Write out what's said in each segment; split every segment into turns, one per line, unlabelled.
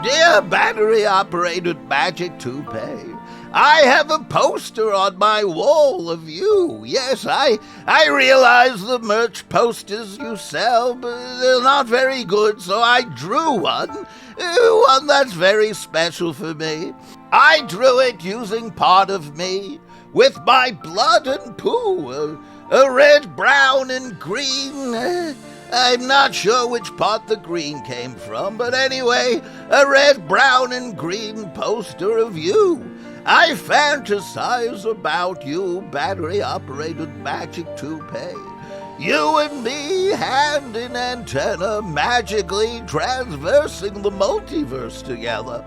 Dear Battery-Operated Magic Toupee, I have a poster on my wall of you. Yes, I realize the merch posters you sell, but they're not very good, so I drew one that's very special for me. I drew it using part of me, with my blood and poo, a red, brown, and green. I'm not sure which part the green came from, but anyway, a red, brown, and green poster of you. I fantasize about you, Battery-Operated Magic Toupee. You and me, hand in antenna, magically transversing the multiverse together.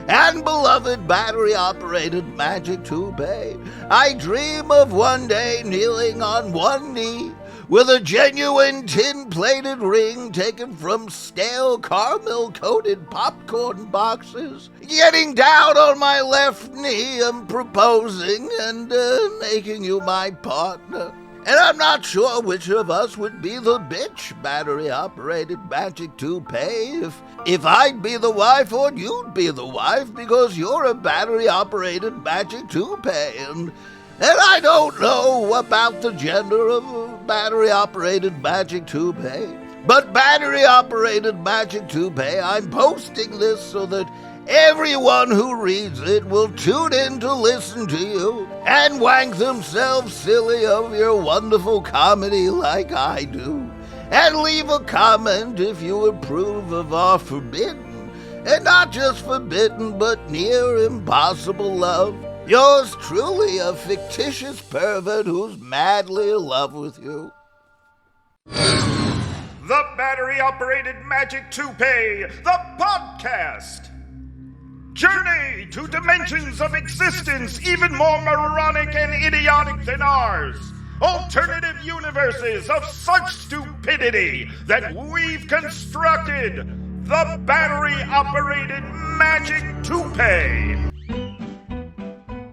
And beloved Battery-Operated Magic Toupee, I dream of one day kneeling on one knee, with a genuine tin-plated ring taken from stale caramel-coated popcorn boxes, getting down on my left knee and proposing and making you my partner. And I'm not sure which of us would be the bitch, Battery-Operated Magic Toupee, if I'd be the wife or you'd be the wife, because you're a Battery-Operated Magic Toupee, and I don't know about the gender of Battery-Operated Magic Toupee. But Battery-Operated Magic Toupee, I'm posting this so that everyone who reads it will tune in to listen to you and wank themselves silly of your wonderful comedy like I do. And leave a comment if you approve of our forbidden, and not just forbidden, but near impossible love. Yours truly, a fictitious pervert who's madly in love with you.
The Battery-Operated Magic Toupee, the podcast. Journey to dimensions of existence even more moronic and idiotic than ours. Alternative universes of such stupidity that we've constructed. The Battery-Operated Magic Toupee.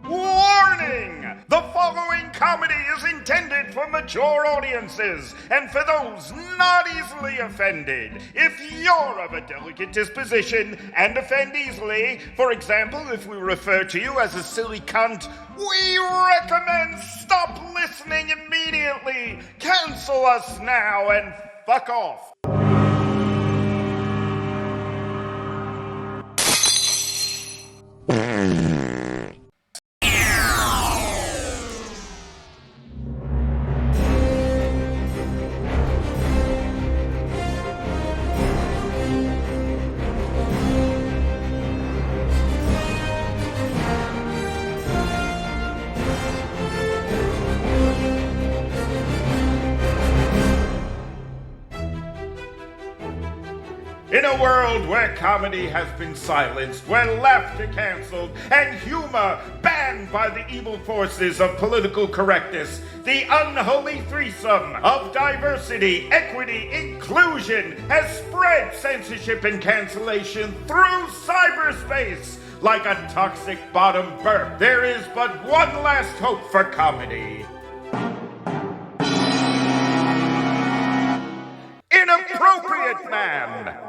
Warning! The following comedy is intended for mature audiences and for those not easily offended. If you're of a delicate disposition and offend easily, for example, if we refer to you as a silly cunt, we recommend stop listening immediately, cancel us now, and fuck off. In a world where comedy has been silenced, where laughter canceled, and humor banned by the evil forces of political correctness, the unholy threesome of diversity, equity, inclusion has spread censorship and cancellation through cyberspace like a toxic bottom burp. There is but one last hope for comedy. Inappropriate Man!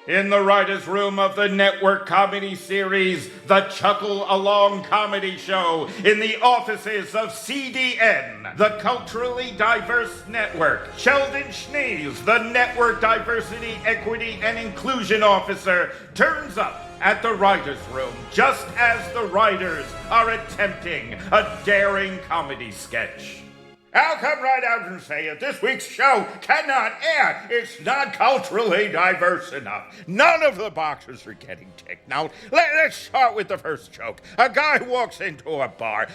In the writer's room of the network comedy series, The Chuckle Along Comedy Show, in the offices of CDN, the Culturally Diverse Network, Sheldon Schnees, the Network Diversity, Equity, and Inclusion Officer, turns up at the writer's room just as the writers are attempting a daring comedy sketch. I'll come right out and say it. This week's show cannot air. It's not culturally diverse enough. None of the boxes are getting ticked. Now, let's start with the first joke. A guy walks into a bar.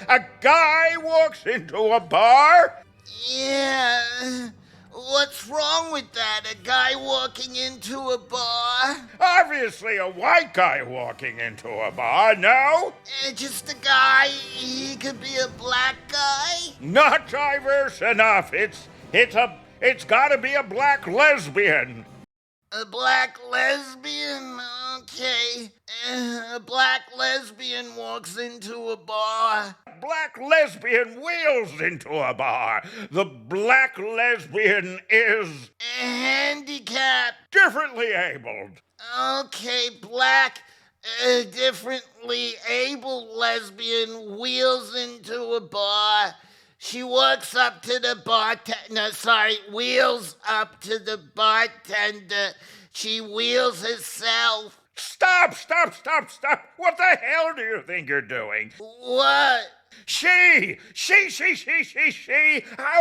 Yeah, what's wrong with that? A guy walking into a bar?
Obviously a white guy walking into a bar, no?
Just a guy. He could be a black guy?
Not diverse enough. It's gotta be a black lesbian.
A black lesbian? Okay. A black lesbian walks into a bar.
Black lesbian wheels into a bar. The black lesbian is
Handicapped.
differently abled.
Okay, black, differently abled lesbian wheels into a bar. She walks up to the wheels up to the bartender. She wheels herself.
Stop! What the hell do you think you're doing?
What?
She! How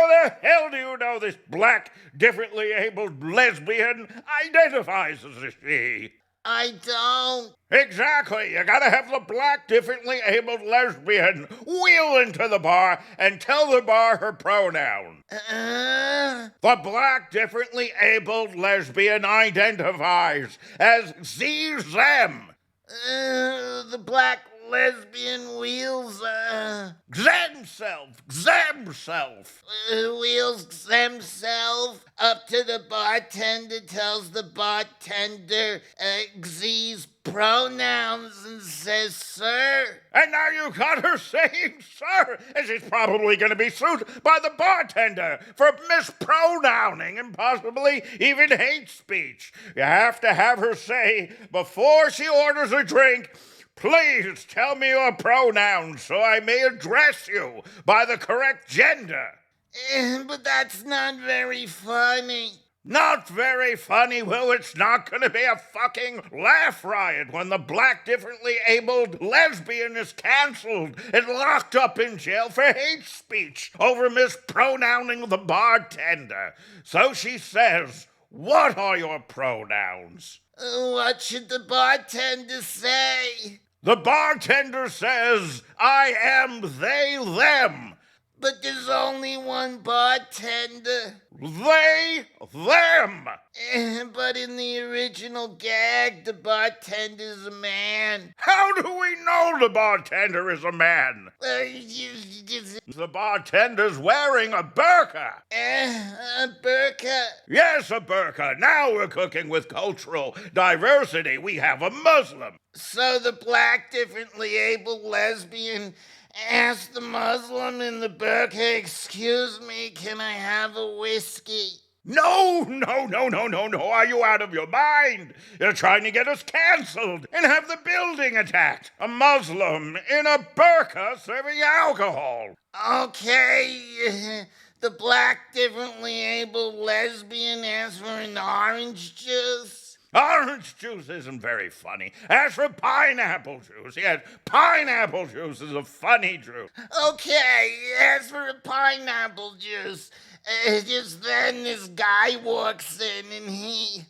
the hell do you know this black, differently abled lesbian identifies as a she?
I don't.
Exactly. You gotta have the black, differently abled lesbian wheel into the bar and tell the bar her pronoun. The black, differently abled lesbian identifies as them.
The black lesbian wheels,
themself.
Wheels themselves up to the bartender, tells the bartender X's pronouns and says, sir.
And now you got her saying sir, and she's probably going to be sued by the bartender for mispronouncing and possibly even hate speech. You have to have her say, before she orders a drink, please tell me your pronouns so I may address you by the correct gender.
But that's not very funny.
Not very funny? Well, it's not going to be a fucking laugh riot when the black, differently abled lesbian is canceled and locked up in jail for hate speech over mispronouncing the bartender. So she says, what are your pronouns?
What should the bartender say?
The bartender says, I am they, them.
But there's only one bartender.
They, them.
But in the original gag, the bartender's a man.
How do we know the bartender is a man? The bartender's wearing a burqa.
A burqa?
Yes, a burqa. Now we're cooking with cultural diversity. We have a Muslim.
So the black, differently abled lesbian asked the Muslim in the burqa, excuse me, can I have a whiskey?
No. Are you out of your mind? You're trying to get us canceled and have the building attacked. A Muslim in a burqa serving alcohol.
Okay, the black, differently abled lesbian asked for an orange juice.
Orange juice isn't very funny. As for pineapple juice, yes, pineapple juice is a funny juice.
Okay, as for a pineapple juice, just then this guy walks in and he...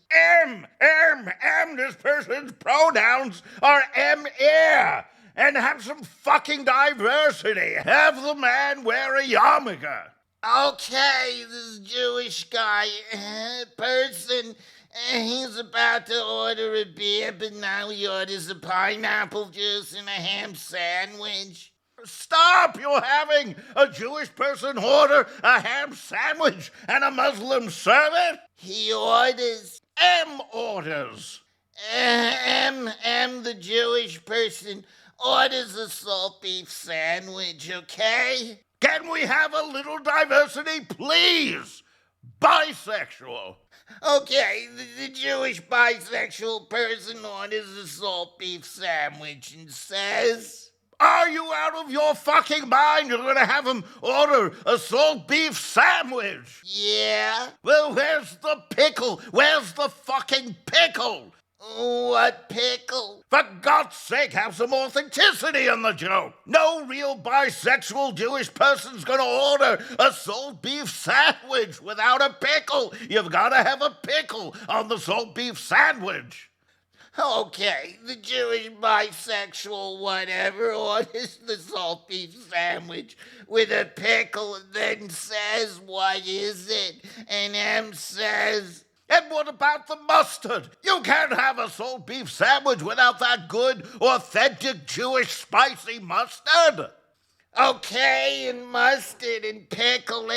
This person's pronouns are M-air. And have some fucking diversity. Have the man wear a yarmulke.
Okay, this Jewish guy, person... he's about to order a beer, but now he orders a pineapple juice and a ham sandwich.
Stop! You're having a Jewish person order a ham sandwich and a Muslim serve it?
He orders.
M orders.
The Jewish person orders a salt beef sandwich, okay?
Can we have a little diversity, please? Bisexual.
Okay, the Jewish bisexual person orders a salt beef sandwich and says...
Are you out of your fucking mind? You're gonna have him order a salt beef sandwich.
Yeah?
Well, where's the pickle? Where's the fucking pickle?
What pickle?
For God's sake, have some authenticity in the joke. No real bisexual Jewish person's gonna order a salt beef sandwich without a pickle. You've gotta have a pickle on the salt beef sandwich.
Okay, the Jewish bisexual whatever orders the salt beef sandwich with a pickle and then says, what is it? And M says...
And what about the mustard? You can't have a salt beef sandwich without that good, authentic Jewish spicy mustard.
Okay, and mustard and pickle.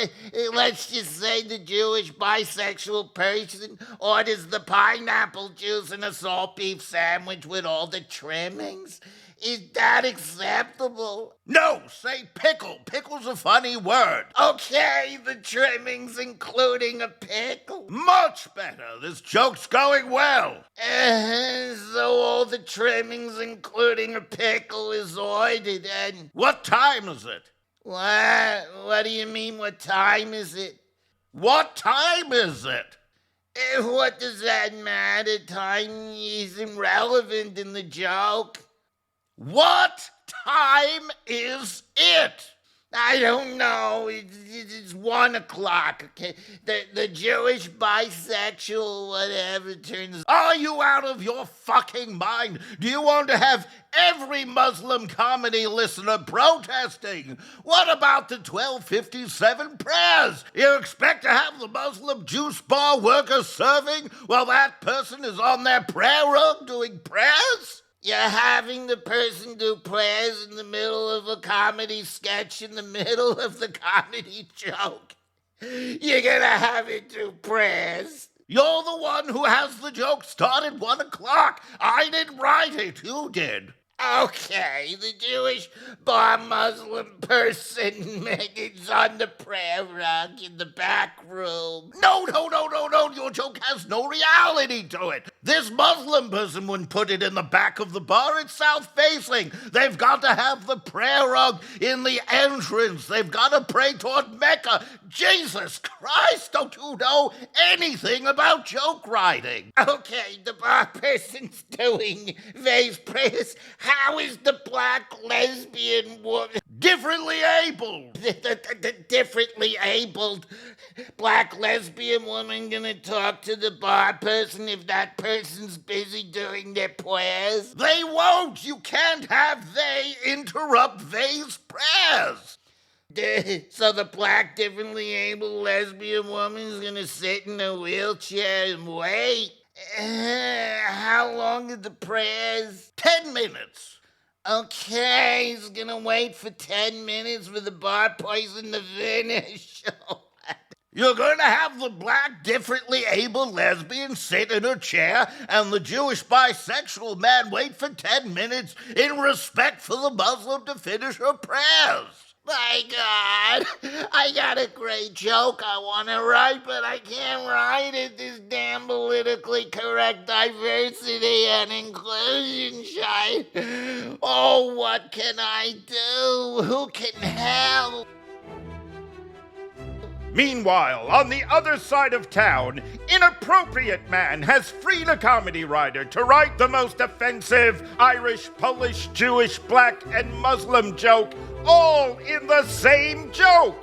Let's just say the Jewish bisexual person orders the pineapple juice and a salt beef sandwich with all the trimmings. Is that acceptable? No, say pickle. Pickle's a funny word. Okay, the trimmings including a pickle. Much better. This joke's going well. So all the trimmings including a pickle is ordered and... What time is it? What do you mean, what time is it? What time is it? What does that matter? Time isn't relevant in the joke. What time is it? I don't know. It's 1 o'clock, okay? The Jewish bisexual whatever turns... Are you out of your fucking mind? Do you want to have every Muslim comedy listener protesting? What about the 1257 prayers? You expect to have the Muslim juice bar worker serving while that person is on their prayer rug doing prayers? You're having the person do prayers in the middle of a comedy sketch, in the middle of the comedy joke. You're gonna have it do prayers. You're the one who has the joke start at 1 o'clock. I didn't write it, you did. Okay, the Jewish bar Muslim person is on the prayer rug in the back room. No, your joke has no reality to it. This Muslim person wouldn't put it in the back of the bar, it's south-facing. They've got to have the prayer rug in the entrance. They've got to pray toward Mecca. Jesus Christ, don't you know anything about joke writing? Okay, the bar person's doing these prayers. How is the black lesbian woman differently abled? The differently abled black lesbian woman gonna talk to the bar person if that person's busy doing their prayers? They won't! You can't have they interrupt they's prayers! So the black differently abled lesbian woman's gonna sit in a wheelchair and wait? How long are the prayers? 10 minutes. Okay, he's gonna wait for 10 minutes for the bar person to finish. You're gonna have the black, differently abled lesbian sit in her chair and the Jewish bisexual man wait for 10 minutes in respect for the Muslim to finish her prayers. My God, I got a great joke I want to write, but I can't write it. This damn politically correct diversity and inclusion shite. Oh, what can I do? Who can help?
Meanwhile, on the other side of town, Inappropriate Man has freed a comedy writer to write the most offensive Irish, Polish, Jewish, black, and Muslim joke all in the same joke.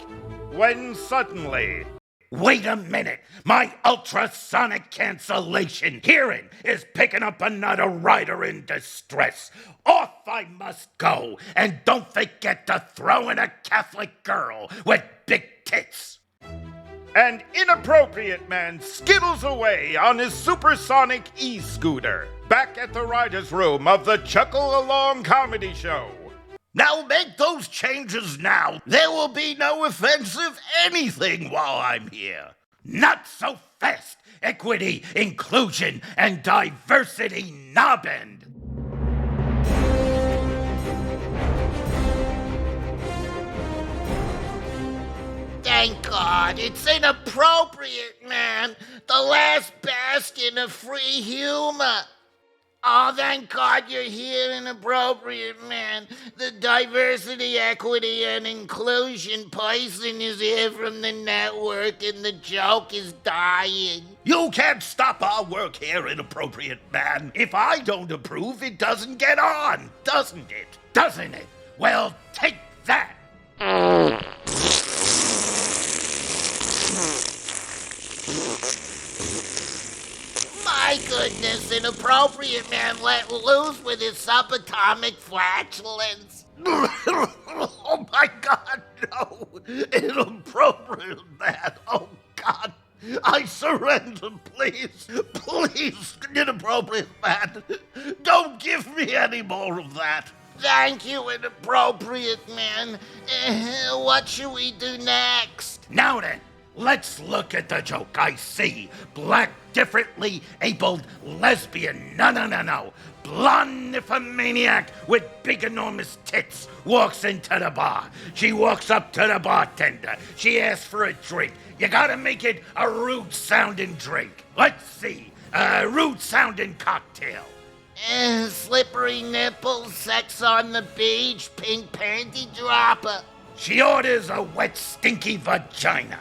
When suddenly... Wait a minute! My ultrasonic cancellation hearing is picking up another writer in distress. Off I must go, and don't forget to throw in a Catholic girl with big tits. And Inappropriate Man skittles away on his supersonic e-scooter, back at the writer's room of the Chuckle Along Comedy Show.
Now make those changes now. There will be no offensive anything while I'm here.
Not so fast. Equity, inclusion, and diversity knobbin'.
Thank God, it's Inappropriate, man. The last bastion of free humor. Oh, thank God you're here, Inappropriate, man. The diversity, equity, and inclusion person is here from the network, and the joke is dying.
You can't stop our work here, Inappropriate Man. If I don't approve, it doesn't get on, doesn't it? Doesn't it? Well, take that.
My goodness, Inappropriate Man let loose with his subatomic flatulence. Oh my God, no. Inappropriate Man, oh God. I surrender, please. Please, Inappropriate Man. Don't give me any more of that. Thank you, Inappropriate Man. What should we do next?
Now then, let's look at the joke. I see. Black, differently abled, lesbian, no. Blonde nymphomaniac with big enormous tits walks into the bar. She walks up to the bartender. She asks for a drink. You gotta make it a rude-sounding drink. Let's see. A rude-sounding cocktail.
Slippery nipples, sex on the beach, pink panty dropper.
She orders a wet, stinky vagina.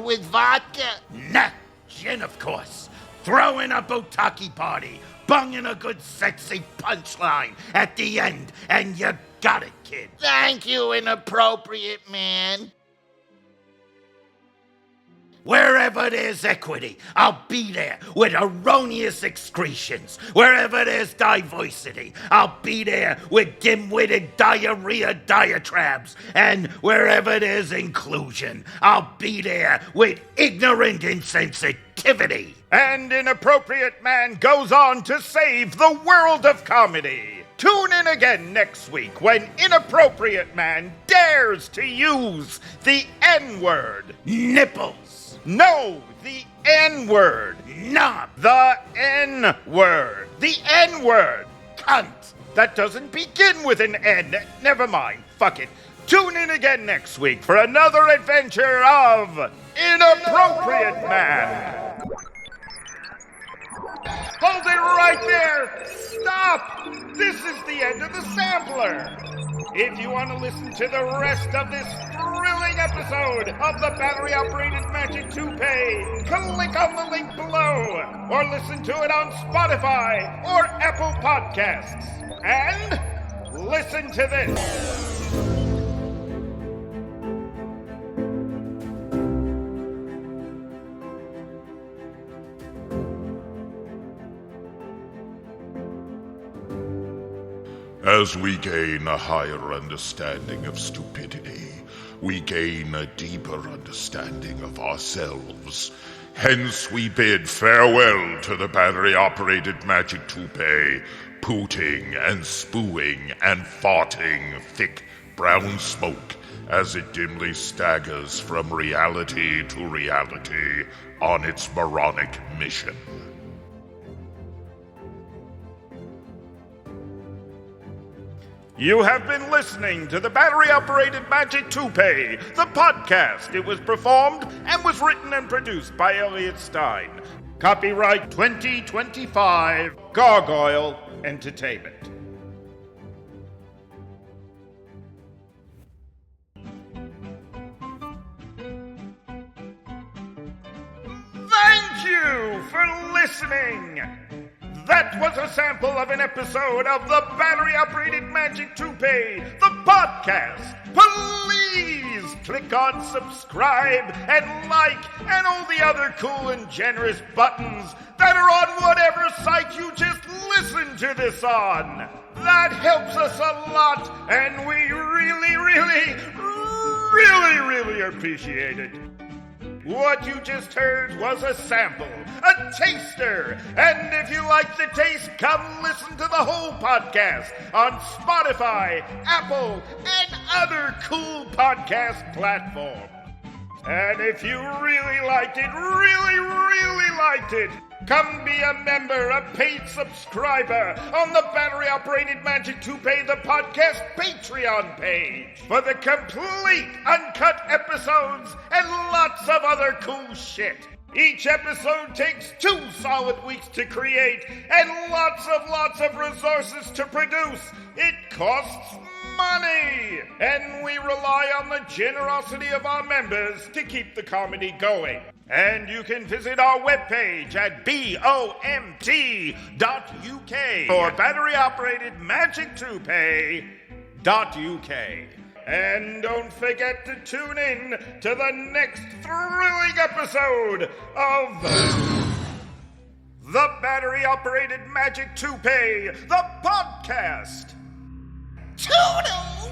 With vodka.
Nah, gin, of course. Throwing a Butaki party. Bunging a good, sexy punchline at the end. And you got it, kid.
Thank you, Inappropriate Man.
Wherever there's equity, I'll be there with erroneous excretions. Wherever there's diversity, I'll be there with dim-witted diarrhea diatribes. And wherever there's inclusion, I'll be there with ignorant insensitivity.
And Inappropriate Man goes on to save the world of comedy. Tune in again next week when Inappropriate Man dares to use the N-word.
Nipples.
No, the N-word.
Knob.
The N-word. The N-word.
Cunt.
That doesn't begin with an N. Never mind. Fuck it. Tune in again next week for another adventure of Inappropriate Man. Hold it right there! Stop! This is the end of the sampler! If you want to listen to the rest of this thrilling episode of the Battery-Operated Magic Toupee, click on the link below, or listen to it on Spotify or Apple Podcasts. And listen to this.
As we gain a higher understanding of stupidity, we gain a deeper understanding of ourselves. Hence we bid farewell to the Battery-Operated Magic Toupee, pooting and spooing and farting thick brown smoke as it dimly staggers from reality to reality on its moronic mission.
You have been listening to the Battery-Operated Magic Toupee, the podcast. It was performed and was written and produced by Elliot Stein. Copyright 2025, Gargoyle Entertainment. Thank you for listening. That was a sample of an episode of the Battery-Operated Magic Toupee, the podcast. Please click on subscribe and like and all the other cool and generous buttons that are on whatever site you just listened to this on. That helps us a lot, and we really appreciate it. What you just heard was a sample, a taster. And if you like the taste, come listen to the whole podcast on Spotify, Apple, and other cool podcast platforms. And if you really liked it, really liked it, come be a member, a paid subscriber on the Battery-Operated Magic Toupee, the podcast Patreon page for the complete uncut episodes and lots of other cool shit. Each episode takes 2 solid weeks to create and lots of resources to produce. It costs money, and we rely on the generosity of our members to keep the comedy going. And you can visit our webpage at BOMT.UK or Battery-Operated Magic Toupee.UK. And don't forget to tune in to the next thrilling episode of the Battery-Operated Magic Toupee, the podcast.
Toodles!